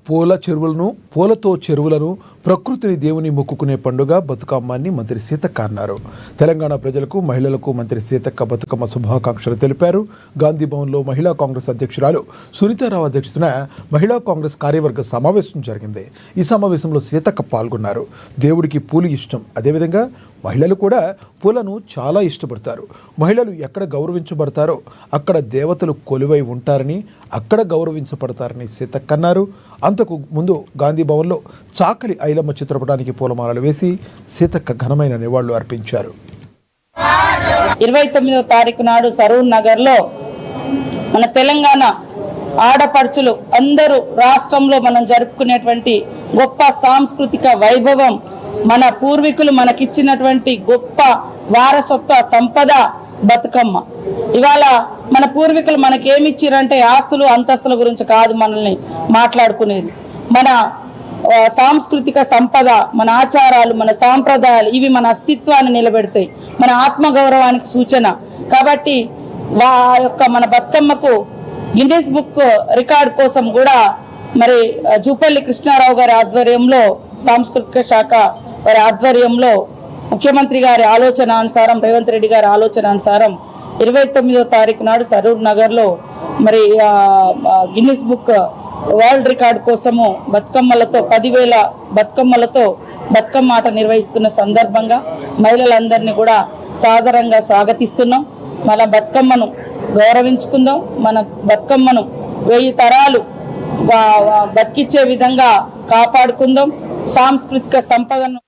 పూలతో చెరువులను ప్రకృతిని దేవుని మొక్కుకునే పండుగ బతుకమ్మని మంత్రి సీతక్క అన్నారు. తెలంగాణ ప్రజలకు మహిళలకు మంత్రి సీతక్క బతుకమ్మ శుభాకాంక్షలు తెలిపారు. గాంధీ భవన్లో మహిళా కాంగ్రెస్ అధ్యక్షురాలు సునీతారావు అధ్యక్షతన మహిళా కాంగ్రెస్ కార్యవర్గ సమావేశం జరిగింది. ఈ సమావేశంలో సీతక్క పాల్గొన్నారు. దేవుడికి పూలు ఇష్టం, అదేవిధంగా మహిళలు కూడా పూలను చాలా ఇష్టపడతారు. మహిళలు ఎక్కడ గౌరవించబడతారో అక్కడ దేవతలు కొలువై ఉంటారని, అక్కడ గౌరవించబడతారని సీతక్క అన్నారు. అంతకు ముందు గాంధీ భవన్లో చాకలి ఐలమ్మ చిత్రపటానికి పూలమాలలు వేసి సీతక్క ఘనమైన నివాళులు అర్పించారు. 29వ తారీఖు నాడు సరూర్ నగర్లో మన తెలంగాణ ఆడపడుచులు అందరూ రాష్ట్రంలో మనం జరుపుకునేటువంటి గొప్ప సాంస్కృతిక వైభవం, మన పూర్వీకులు మనకిచ్చినటువంటి గొప్ప వారసత్వ సంపద బతుకమ్మ. ఇవాళ మన పూర్వీకులు మనకి ఏమిచ్చిరంటే ఆస్తులు అంతస్తుల గురించి కాదు మనల్ని మాట్లాడుకునేది. మన సాంస్కృతిక సంపద, మన ఆచారాలు, మన సాంప్రదాయాలు, ఇవి మన అస్తిత్వాన్ని నిలబెడతాయి, మన ఆత్మగౌరవానికి సూచన. కాబట్టి మన బతుకమ్మకు గిన్నెస్ బుక్ రికార్డ్ కోసం కూడా మరి జూపల్లి కృష్ణారావు గారి ఆధ్వర్యంలో, సాంస్కృతిక శాఖ వారి ఆధ్వర్యంలో, ముఖ్యమంత్రి గారి ఆలోచన అనుసారం, రేవంత్ రెడ్డి గారి ఆలోచన అనుసారం 29వ తారీఖు నాడు సరూర్ నగర్లో మరి గిన్నిస్ బుక్ వరల్డ్ రికార్డ్ కోసము బతుకమ్మలతో 10,000 బతుకమ్మలతో బతుకమ్మ ఆట నిర్వహిస్తున్న సందర్భంగా మహిళలందరినీ కూడా సాదరంగా స్వాగతిస్తున్నాం. మన బతుకమ్మను గౌరవించుకుందాం, మన బతుకమ్మను 1000 తరాలు బతికిచ్చే విధంగా కాపాడుకుందాం. సాంస్కృతిక సంపదను